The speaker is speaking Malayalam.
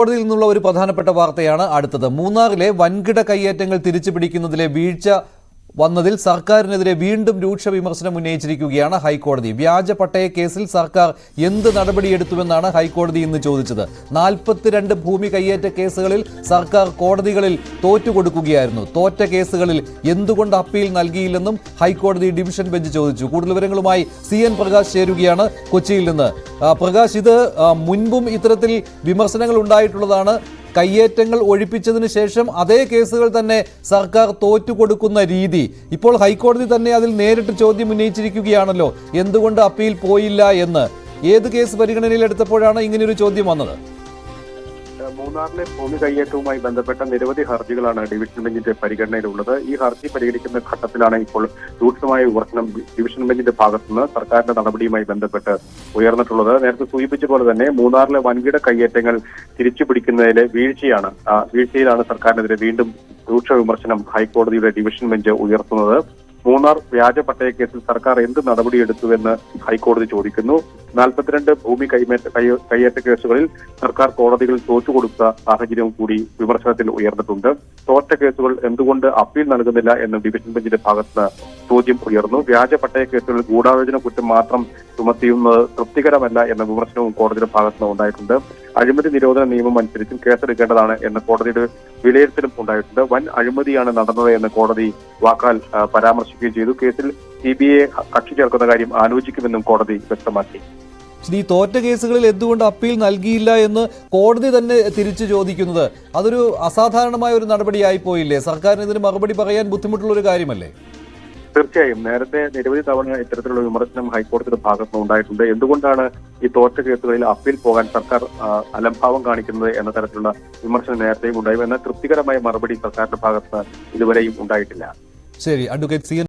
കോടതിയിൽ നിന്നുള്ള ഒരു പ്രധാനപ്പെട്ട വാർത്തയാണ് അടുത്തത്. മൂന്നാറിലെ വൻകിട കയ്യേറ്റങ്ങൾ തിരിച്ചുപിടിക്കുന്നതിലെ വീഴ്ച വന്നതിൽ സർക്കാരിനെതിരെ വീണ്ടും രൂക്ഷ വിമർശനം ഉന്നയിച്ചിരിക്കുകയാണ് ഹൈക്കോടതി. വ്യാജ പട്ടയ കേസിൽ സർക്കാർ എന്ത് നടപടിയെടുത്തുവെന്നാണ് ഹൈക്കോടതി ഇന്ന് ചോദിച്ചത്. 42 ഭൂമി കയ്യേറ്റ കേസുകളിൽ സർക്കാർ കോടതികളിൽ തോറ്റുകൊടുക്കുകയായിരുന്നു. തോറ്റ കേസുകളിൽ എന്തുകൊണ്ട് അപ്പീൽ നൽകിയില്ലെന്നും ഹൈക്കോടതി ഡിവിഷൻ ബെഞ്ച് ചോദിച്ചു. കൂടുതൽ വിവരങ്ങളുമായി CN പ്രകാശ് ചേരുകയാണ് കൊച്ചിയിൽ നിന്ന്. പ്രകാശ്, ഇത് മുൻപും ഇത്തരത്തിൽ വിമർശനങ്ങൾ ഉണ്ടായിട്ടുള്ളതാണ്. കയ്യേറ്റങ്ങൾ ഒഴിപ്പിച്ചതിന് ശേഷം അതേ കേസുകൾ തന്നെ സർക്കാർ തോറ്റുകൊടുക്കുന്ന രീതി ഇപ്പോൾ ഹൈക്കോടതി തന്നെ അതിൽ നേരിട്ട് ചോദ്യം ഉന്നയിച്ചിരിക്കുകയാണല്ലോ. എന്തുകൊണ്ട് അപ്പീൽ പോയില്ല എന്ന് ഏത് കേസ് പരിഗണനയിലെടുത്തപ്പോഴാണ് ഇങ്ങനെയൊരു ചോദ്യം വന്നത്? മൂന്നാറിലെ ഭൂമി കയ്യേറ്റവുമായി ബന്ധപ്പെട്ട നിരവധി ഹർജികളാണ് ഡിവിഷൻ ബെഞ്ചിന്റെ പരിഗണനയിലുള്ളത്. ഈ ഹർജി പരിഗണിക്കുന്ന ഘട്ടത്തിലാണ് ഇപ്പോൾ രൂക്ഷമായ വിമർശനം ഡിവിഷൻ ബെഞ്ചിന്റെ ഭാഗത്തുനിന്ന് സർക്കാരിന്റെ നടപടിയുമായി ബന്ധപ്പെട്ട് ഉയർന്നിട്ടുള്ളത്. നേരത്തെ സൂചിപ്പിച്ച പോലെ തന്നെ മൂന്നാറിലെ വൻകിട കയ്യേറ്റങ്ങൾ തിരിച്ചുപിടിക്കുന്നതിലെ വീഴ്ചയിലാണ് സർക്കാരിനെതിരെ വീണ്ടും രൂക്ഷ വിമർശനം ഹൈക്കോടതിയുടെ ഡിവിഷൻ ബെഞ്ച് ഉയർത്തുന്നത്. മൂന്നാർ വ്യാജ പട്ടയ കേസിൽ സർക്കാർ എന്ത് നടപടിയെടുത്തുവെന്ന് ഹൈക്കോടതി ചോദിക്കുന്നു. 42 ഭൂമി കയ്യേറ്റ കേസുകളിൽ സർക്കാർ കോടതികളിൽ തോറ്റുകൊടുത്ത സാഹചര്യവും കൂടി വിമർശനത്തിൽ ഉയർന്നിട്ടുണ്ട്. തോറ്റ കേസുകൾ എന്തുകൊണ്ട് അപ്പീൽ നൽകുന്നില്ല എന്ന് ഡിവിഷൻ ബെഞ്ചിന്റെ ഭാഗത്ത് ചോദ്യം ഉയർന്നു. വ്യാജ പട്ടയ കേസുകളിൽ ഗൂഢാലോചന കുറ്റം മാത്രം ചുമത്തിയുന്നത് തൃപ്തികരമല്ല എന്ന വിമർശനവും കോടതിയുടെ ഭാഗത്തുനിന്ന് ഉണ്ടായിട്ടുണ്ട്. അഴിമതി നിരോധന നിയമം അനുസരിച്ചും കേസെടുക്കേണ്ടതാണ് എന്ന കോടതിയുടെ വിലയിരുത്തലും ഉണ്ടായിട്ടുണ്ട്. വൻ അഴിമതിയാണ് നടന്നത് എന്ന് കോടതി വാക്കാൽ പരാമർശിക്കുകയും ചെയ്തു. കേസിൽ CBI കക്ഷി ചേർക്കുന്ന കാര്യം ആലോചിക്കുമെന്നും കോടതി വ്യക്തമാക്കി. ഈ തോറ്റ കേസുകളിൽ എന്തുകൊണ്ട് അപ്പീൽ നൽകിയില്ല എന്ന് കോടതി തന്നെ തിരിച്ചു ചോദിക്കുന്നത് അതൊരു അസാധാരണമായ ഒരു നടപടിയായി പോയില്ലേ? സർക്കാരിന് ഇതിന് മറുപടി പറയാൻ ബുദ്ധിമുട്ടുള്ള ഒരു കാര്യമല്ലേ? തീർച്ചയായും നേരത്തെ നിരവധി തവണ ഇത്തരത്തിലുള്ള വിമർശനം ഹൈക്കോടതിയുടെ ഭാഗത്തുനിന്ന് ഉണ്ടായിട്ടുണ്ട്. എന്തുകൊണ്ടാണ് ഈ തോറ്റ കേസുകളിൽ അപ്പീൽ പോകാൻ സർക്കാർ അലംഭാവം കാണിക്കുന്നത് എന്ന തരത്തിലുള്ള വിമർശനം നേരത്തെയും ഉണ്ടായി. എന്നാൽ തൃപ്തികരമായ മറുപടി സർക്കാരിന്റെ ഭാഗത്ത് ഇതുവരെയും ഉണ്ടായിട്ടില്ല. ശരി, അഡ്വക്കേറ്റ് CN